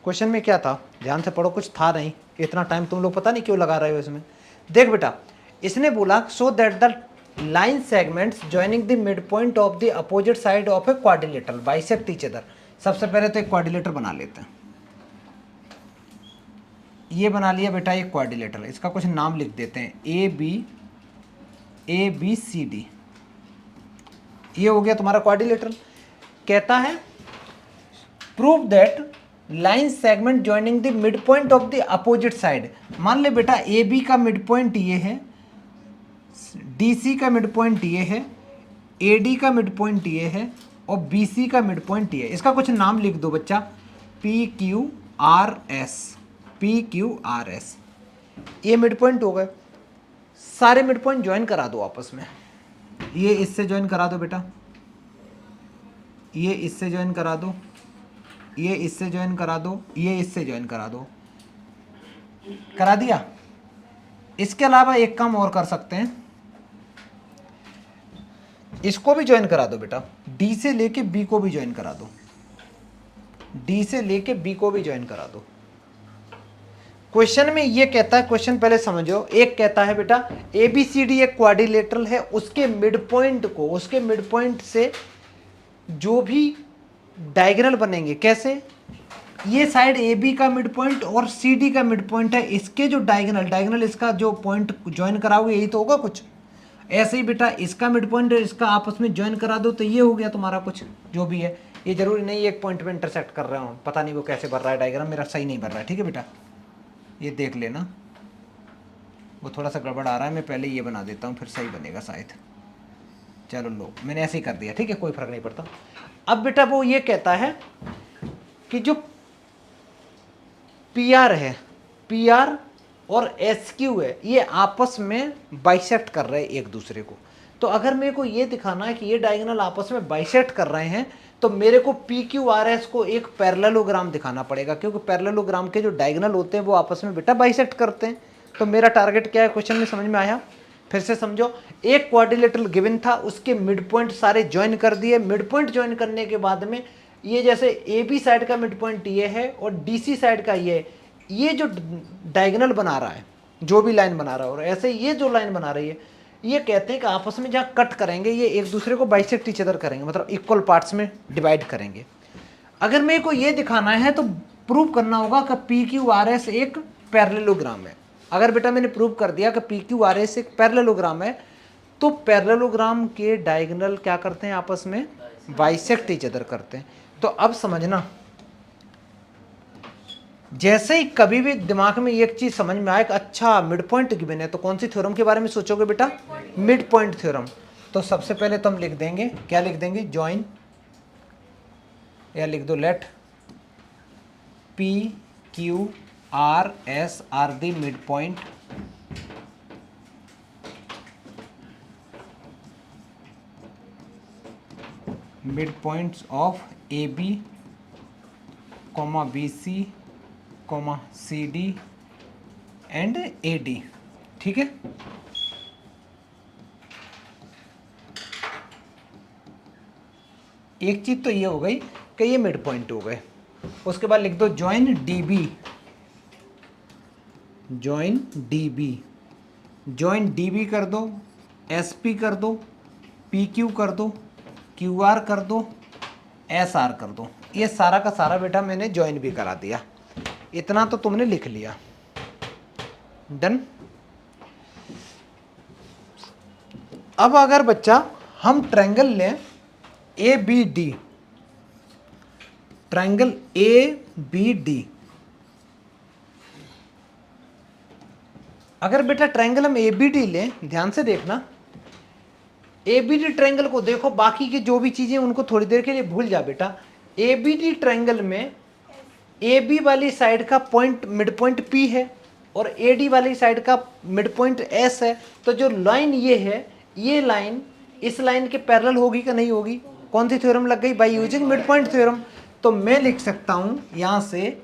Question में क्या था, ध्यान से पढ़ो, कुछ था नहीं, इतना टाइम तुम लोग पता नहीं क्यों लगा रहे हो इसमें। देख बेटा, इसने बोला so that the line segments joining the mid point of the opposite side of a quadrilateral bisect each other. सबसे पहले तो एक क्वाड्रिलेटर बना लेते हैं। ये बना लिया बेटा एक क्वाड्रिलेटरल, इसका कुछ नाम लिख देते हैं, ए बी सी डी। ये हो गया तुम्हारा क्वाड्रिलेटरल। कहता है prove that line segment joining the mid point of the opposite side. मान ले बेटा ए बी का मिड पॉइंट ये है, डी सी का मिड पॉइंट ये है, ए डी का मिड पॉइंट ये है और बी सी का मिड पॉइंट ये है। इसका कुछ नाम लिख दो बच्चा, P Q R S, P Q R S. ये मिड पॉइंट हो गए, सारे मिड पॉइंट ज्वाइन करा दो आपस में। ये इससे ज्वाइन करा दो बेटा, ये इससे ज्वाइन करा दो, ये इससे ज्वाइन करा दो, ये इससे ज्वाइन करा दो। करा दिया। इसके अलावा एक काम और कर सकते हैं, इसको भी ज्वाइन करा दो बेटा, डी से लेके बी को भी ज्वाइन करा दो, डी से लेके बी को भी ज्वाइन करा दो। क्वेश्चन में ये कहता है, क्वेश्चन पहले समझो, एक कहता है बेटा ए बी सी डी एक क्वाड्रिलेटरल है, उसके मिड पॉइंट को, उसके मिड पॉइंट से जो भी डायगोनल बनेंगे, कैसे, ये साइड ए बी का मिड पॉइंट और सी डी का मिड पॉइंट है, इसके जो डायगोनल इसका जो पॉइंट ज्वाइन कराओगे यही तो होगा कुछ। ऐसे ही बेटा इसका मिड पॉइंट इसका आपस में ज्वाइन करा दो तो ये हो गया तुम्हारा कुछ जो भी है। ये जरूरी नहीं एक पॉइंट में इंटरसेक्ट कर रहा हूँ, पता नहीं वो कैसे बन रहा है डायग्राम, मेरा सही नहीं बन रहा है, ठीक है बेटा, ये देख लेना, वो थोड़ा सा गड़बड़ आ रहा है, मैं पहले ये बना देता हूँ फिर सही बनेगा शायद। चलो लो, मैंने ऐसे ही कर दिया, ठीक है, कोई फर्क नहीं पड़ता। अब बेटा वो ये कहता है कि जो पी आर है, पी आर और एस क्यू है, ये आपस में बाइसेक्ट कर रहे हैं एक दूसरे को। तो अगर मेरे को ये दिखाना है कि ये डायगोनल आपस में बाइसेक्ट कर रहे हैं तो मेरे को पी क्यू आर एस को एक पैरेललोग्राम दिखाना पड़ेगा, क्योंकि पैरेललोग्राम के जो डायगोनल होते हैं वो आपस में बेटा बाइसेक्ट करते हैं। तो मेरा टारगेट क्या है, क्वेश्चन में समझ में आया? फिर से समझो, एक क्वाड्रिलेटरल गिवन था, उसके मिड पॉइंट सारे ज्वाइन कर दिए। मिड पॉइंट ज्वाइन करने के बाद में ये जैसे ए बी साइड का मिड पॉइंट ये है और डी सी साइड का ये है, ये जो डायगोनल बना रहा है, जो भी लाइन बना रहा है, और ऐसे ये जो लाइन बना रही है, ये कहते हैं कि आपस में जहाँ कट करेंगे ये एक दूसरे को बाइसेक्ट ईच अदर करेंगे, मतलब इक्वल पार्ट्स में डिवाइड करेंगे। अगर मेरे को ये दिखाना है तो प्रूव करना होगा कि पी क्यू आर एस एक पैरेललोग्राम है। अगर बेटा मैंने प्रूव कर दिया कि पी क्यू आर एस एक पैरेललोग्राम है, तो पैरेललोग्राम के डायगोनल क्या करते हैं, आपस में बाइसेक्ट ईच अदर करते हैं। तो अब समझना, जैसे ही कभी भी दिमाग में एक चीज समझ में आए कि अच्छा मिड पॉइंट गिवन है, तो कौन सी थ्योरम के बारे में सोचोगे बेटा? Mid point theorem. तो सबसे पहले तो हम लिख देंगे, क्या लिख देंगे, जॉइन, या लिख दो let P Q R S are the mid point mid points of A B comma B C comma C D and A D, ठीक है। एक चीज तो ये हो गई कि ये मिड पॉइंट हो गए। उसके बाद लिख दो join D B, join D B, join D B कर दो, एस पी कर दो, पी क्यू कर दो, क्यू आर कर दो, एस आर कर दो। ये सारा का सारा बेटा मैंने जॉइन भी करा दिया, इतना तो तुमने लिख लिया, डन। अब अगर बच्चा हम ट्रायंगल लें A B D, triangle A B D, अगर बेटा ट्रायंगल हम ए बी डी लें, ध्यान से देखना, ए बी डी ट्रायंगल को देखो, बाकी की जो भी चीजें उनको थोड़ी देर के लिए भूल जा बेटा। ए बी डी ट्रायंगल में ए बी वाली साइड का पॉइंट मिड पॉइंट पी है और ए डी वाली साइड का मिड पॉइंट एस है। तो जो लाइन ये है, ये लाइन इस लाइन के पैरेलल होगी कि नहीं होगी? कौन सी थ्योरम लग गई? By using mid point theorem. तो मैं लिख सकता हूं यहां से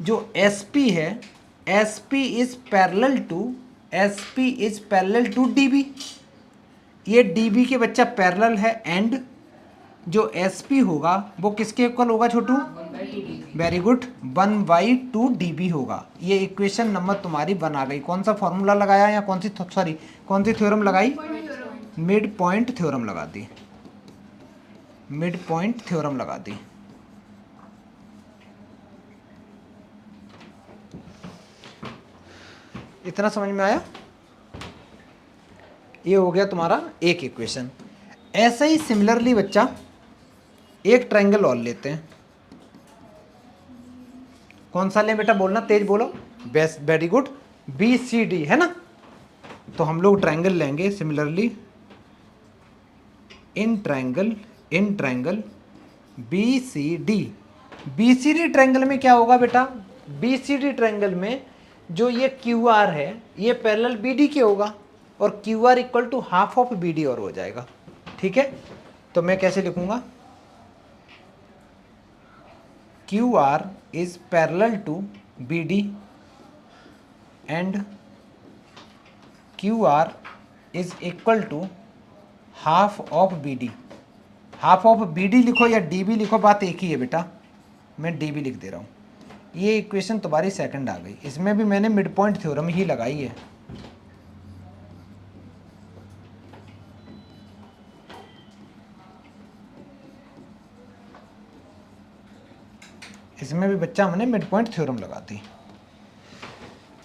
जो एस पी है, S P is parallel to, S P is parallel to D B. ये डी बी के बच्चा पैरेलल है एंड जो एस पी होगा वो किसके इक्वल होगा छोटू? वेरी गुड, 1/2 dB होगा। ये इक्वेशन नंबर तुम्हारी बना गई। कौन सा फॉर्मूला लगाया या कौन सी थ्योरम लगाई? मिड पॉइंट थ्योरम लगा दी, मिड पॉइंट थ्योरम लगा दी। इतना समझ में आया? ये हो गया तुम्हारा एक इक्वेशन। ऐसे ही सिमिलरली बच्चा एक ट्रायंगल और लेते हैं। कौन सा लें बेटा? बोलना, तेज बोलो। बेस्ट, वेरी गुड, BCD है ना। तो हम लोग ट्रायंगल लेंगे similarly in triangle BCD। BCD triangle में क्या होगा बेटा? BCD ट्रायंगल में जो ये QR है ये पैरेलल BD के होगा और QR equal to half of BD और हो जाएगा। ठीक है, तो मैं कैसे लिखूंगा? QR is parallel to BD and QR is equal to half of BD। Half of BD लिखो या DB लिखो, बात एक ही है बेटा, मैं DB लिख दे रहा हूँ। ये इक्वेशन तुम्हारी सेकंड आ गई। इसमें भी मैंने मिड पॉइंट थ्योरम ही लगाई है। इसमें भी बच्चा हमने मिड पॉइंट थ्योरम लगा दी।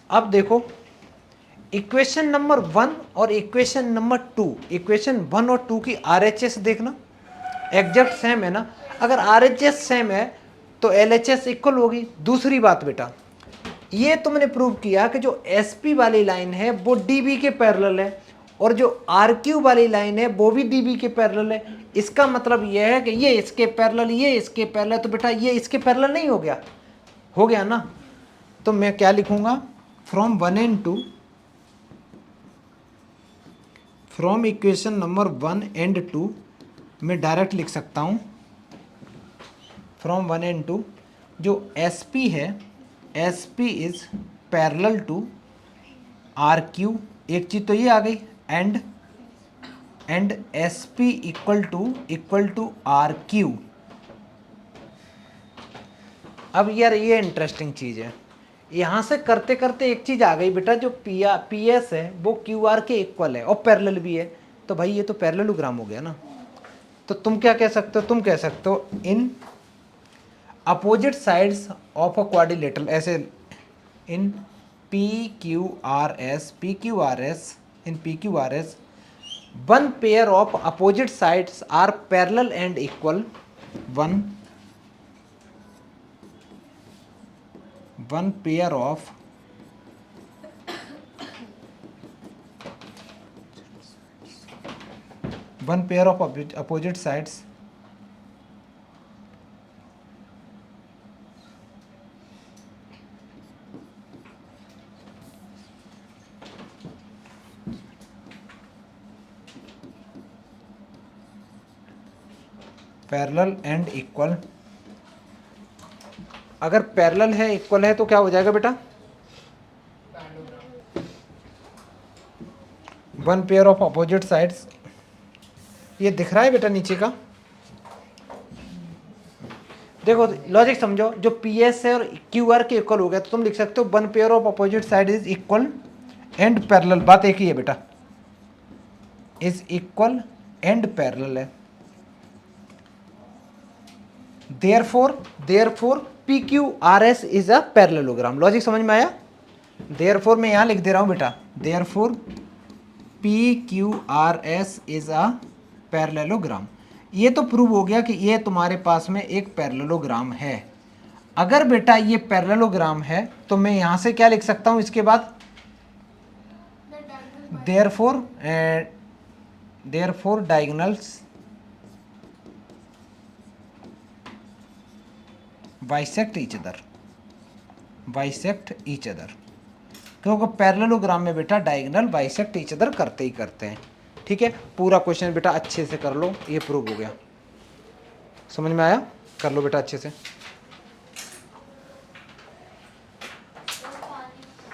अब देखो इक्वेशन नंबर 1 और इक्वेशन नंबर 2, इक्वेशन 1 और 2 की RHS देखना, एग्जैक्ट सेम है ना। अगर RHS सेम है तो LHS इक्वल होगी। दूसरी बात बेटा, ये तुमने प्रूव किया कि जो SP वाली लाइन है वो DB के पैरेलल है और जो RQ वाली लाइन है वो भी DB के पैरेलल है। इसका मतलब यह है कि ये इसके पैरेलल, ये इसके पैरेलल, तो बेटा ये इसके पैरेलल नहीं हो गया? हो गया ना। तो मैं क्या लिखूंगा? From 1 and 2, from equation number 1 and 2 मैं डायरेक्ट लिख सकता हूँ फ्रॉम 1 and 2 जो SP है, SP is parallel to RQ। एक चीज तो ये आ गई, and SP equal to RQ। अब यार ये इंटरेस्टिंग चीज है, यहां से करते करते एक चीज आ गई बेटा, जो PS है वो QR के इक्वल है और पैरेलल भी है। तो भाई ये तो पैरेललोग्राम हो गया ना। तो तुम क्या कह सकते हो? तुम कह सकते हो in opposite sides of a quadrilateral, ऐसे इन PQRS in PQRS one pair of opposite sides are parallel and equal। one pair of opposite sides parallel and equal. अगर पैरेलल है, इक्वल है, तो क्या हो जाएगा बेटा? One pair of opposite sides. ये दिख रहा है बेटा नीचे का? देखो लॉजिक समझो, जो PS है और QR के इक्वल हो गया तो तुम लिख सकते हो one pair of opposite side is equal and parallel. बात एक ही है बेटा, इज इक्वल एंड पैरेलल है। therefore PQRS is a parallelogram. Logic समझ में आया? therefore मैं यहां लिख दे रहा हूं बेटा, therefore PQRS is a parallelogram. ये तो प्रूव हो गया कि ये तुम्हारे पास में एक पैरेललोग्राम है। अगर बेटा ये पैरेललोग्राम है तो मैं यहां से क्या लिख सकता हूं इसके बाद? therefore diagonals bisect each other। क्योंकि पैरेललोग्राम में बेटा डायगोनल बाइसेक्ट ईच अदर करते ही करते हैं। ठीक है, पूरा क्वेश्चन बेटा अच्छे से कर लो, ये प्रूव हो गया। समझ में आया? कर लो बेटा अच्छे से।